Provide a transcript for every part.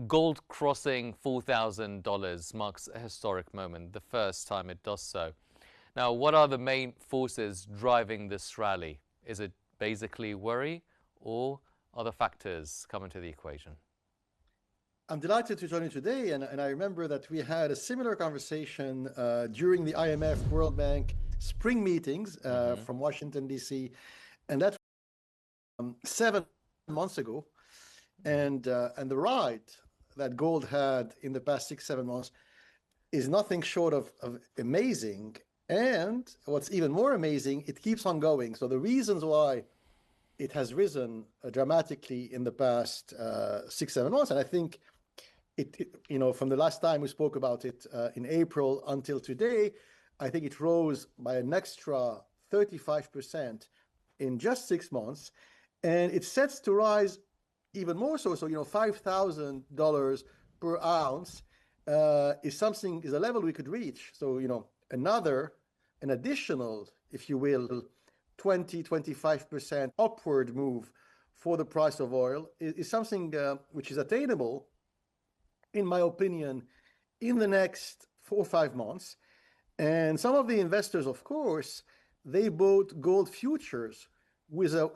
Gold crossing $4,000 marks a historic moment, the first time it does so. Now, what are the main forces driving this rally? Is it basically worry, or other factors come into the equation? I'm delighted to join you today, and I remember that we had a similar conversation during the IMF World Bank spring meetings from Washington, D.C., and that was 7 months ago. And the ride that gold had in the past 6, 7 months is nothing short of amazing. And what's even more amazing, it keeps on going. So the reasons why it has risen dramatically in the past 6, 7 months, and I think from the last time we spoke about it in April until today, I think it rose by an extra 35% in just 6 months, and it sets to rise even more so. So $5,000 per ounce is a level we could reach. So an additional, if you will, 20-25% upward move for the price of oil is something which is attainable, in my opinion, in the next 4 or 5 months. And some of the investors, of course, they bought gold futures with a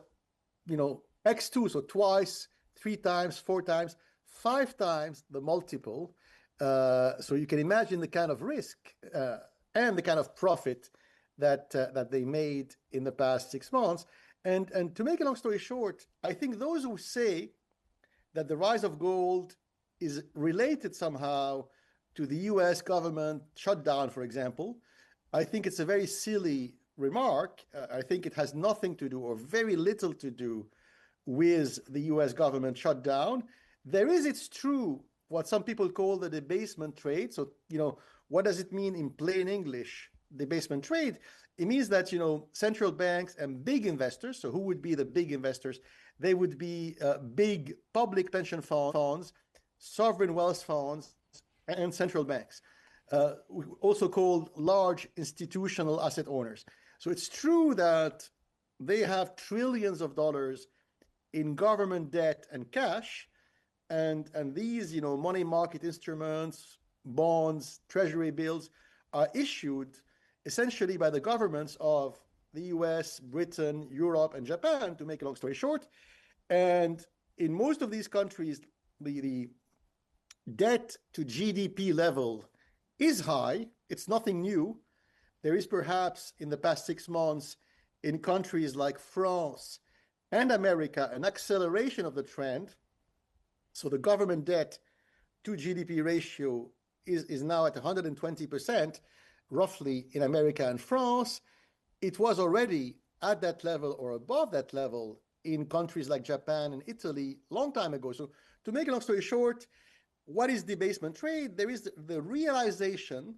X2, so twice, 3 times, 4 times, 5 times the multiple. So you can imagine the kind of risk and the kind of profit that they made in the past 6 months. And to make a long story short, I think those who say that the rise of gold is related somehow to the US government shutdown, for example, I think it's a very silly remark. I think it has nothing to do, or very little to do, with the US government shutdown. There is, it's true, what some people call the debasement trade. So, what does it mean in plain English, debasement trade? It means that, central banks and big investors, so who would be the big investors? They would be big public pension funds, sovereign wealth funds, and central banks, also called large institutional asset owners. So it's true that they have trillions of dollars in government debt and cash, and these money market instruments, bonds, treasury bills, are issued essentially by the governments of the US, Britain, Europe, and Japan, to make a long story short. And in most of these countries, the debt to GDP level is high. It's nothing new. There is perhaps in the past 6 months in countries like France and America an acceleration of the trend. So the government debt to GDP ratio is now at 120%, roughly, in America and France. It was already at that level or above that level in countries like Japan and Italy long time ago. So to make a long story short, what is debasement trade? There is the realization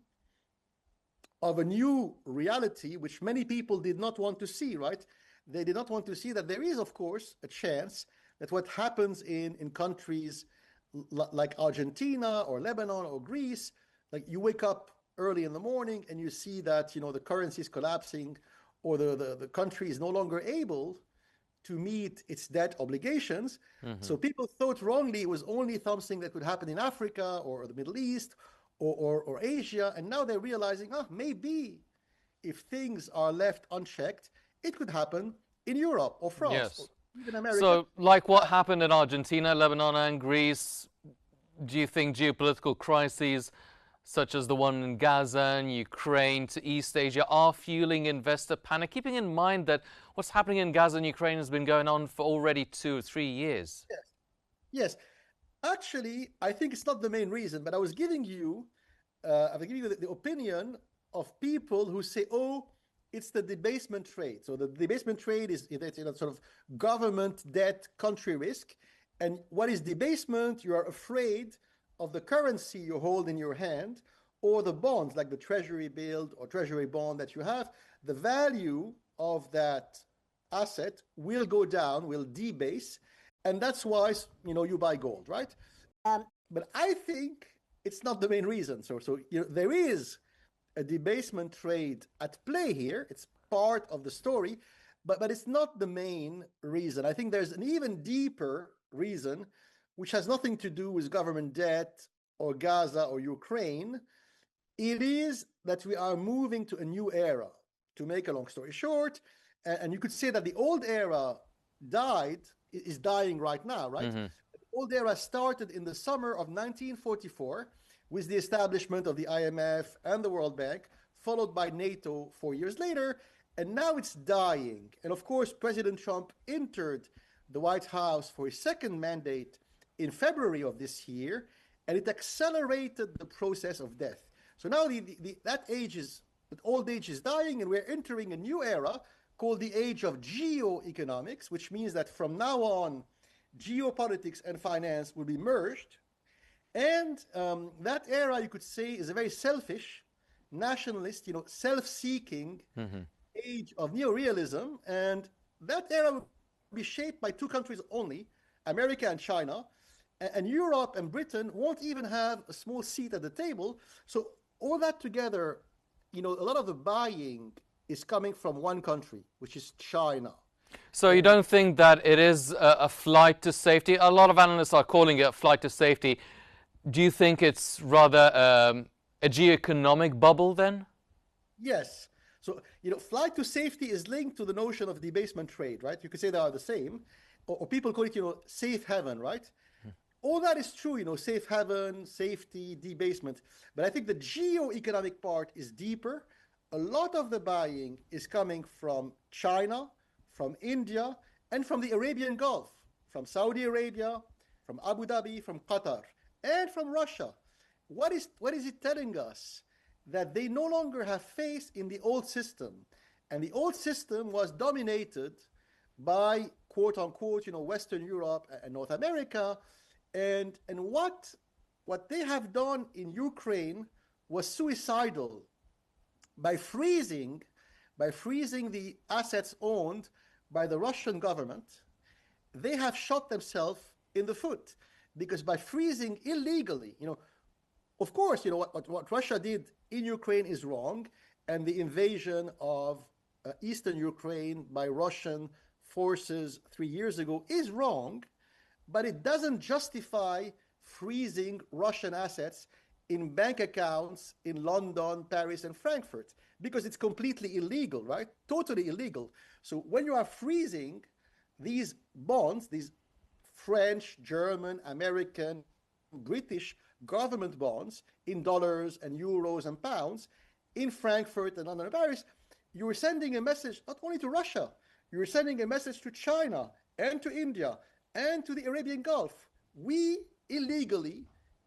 of a new reality which many people did not want to see, right? They did not want to see that there is, of course, a chance that what happens in countries like Argentina or Lebanon or Greece, like you wake up early in the morning and you see that the currency is collapsing, or the country is no longer able to meet its debt obligations. So people thought wrongly it was only something that could happen in Africa or the Middle East or Asia. And now they're realizing, maybe if things are left unchecked, it could happen in Europe or France or even America. So like what happened in Argentina, Lebanon, and Greece, do you think geopolitical crises such as the one in Gaza and Ukraine to East Asia are fueling investor panic, keeping in mind that what's happening in Gaza and Ukraine has been going on for already 2 or 3 years? Yes. Actually, I think it's not the main reason, but I was giving you the opinion of people who say, it's the debasement trade. So the debasement trade is sort of government debt, country risk. And what is debasement? You are afraid of the currency you hold in your hand, or the bonds, like the treasury bill or treasury bond that you have. The value of that asset will go down, will debase, and that's why you buy gold, right? But I think it's not the main reason. So there is a debasement trade at play here. It's part of the story, but it's not the main reason. I think there's an even deeper reason, which has nothing to do with government debt or Gaza or Ukraine. It is that we are moving to a new era. To make a long story short, and you could say that the old era is dying right now, right? Mm-hmm. The old era started in the summer of 1944 with the establishment of the IMF and the World Bank, followed by NATO 4 years later, and now it's dying. And of course, President Trump entered the White House for his second mandate in February of this year, and it accelerated the process of death. So now that old age is dying, and we're entering a new era called the age of geoeconomics, which means that from now on, geopolitics and finance will be merged. And that era, you could say, is a very selfish, nationalist, self-seeking age of neorealism. And that era will be shaped by two countries only, America and China. And Europe and Britain won't even have a small seat at the table. So all that together, a lot of the buying is coming from one country, which is China. So you don't think that it is a flight to safety? A lot of analysts are calling it a flight to safety. Do you think it's rather a geoeconomic bubble then? Yes. So, flight to safety is linked to the notion of debasement trade, right? You could say they are the same. Or people call it, safe haven, right? All that is true, safe haven, safety, debasement. But I think the geoeconomic part is deeper. A lot of the buying is coming from China, from India, and from the Arabian Gulf, from Saudi Arabia, from Abu Dhabi, from Qatar, and from Russia. What is it telling us? That they no longer have faith in the old system. And the old system was dominated by, quote unquote, Western Europe and North America. And what they have done in Ukraine was suicidal. By freezing the assets owned by the Russian government, they have shot themselves in the foot. Because by freezing illegally, of course, what Russia did in Ukraine is wrong, and the invasion of eastern Ukraine by Russian forces 3 years ago is wrong, but it doesn't justify freezing Russian assets in bank accounts in London, Paris, and Frankfurt, because it's completely illegal, right? Totally illegal. So when you are freezing these bonds, these French, German, American, British government bonds in dollars and euros and pounds in Frankfurt and London and Paris, you were sending a message not only to Russia, you were sending a message to China and to India and to the Arabian Gulf. We illegally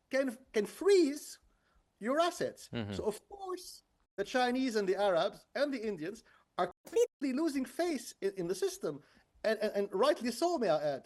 can freeze your assets. So of course, the Chinese and the Arabs and the Indians are completely losing faith in the system, and rightly so, may I add.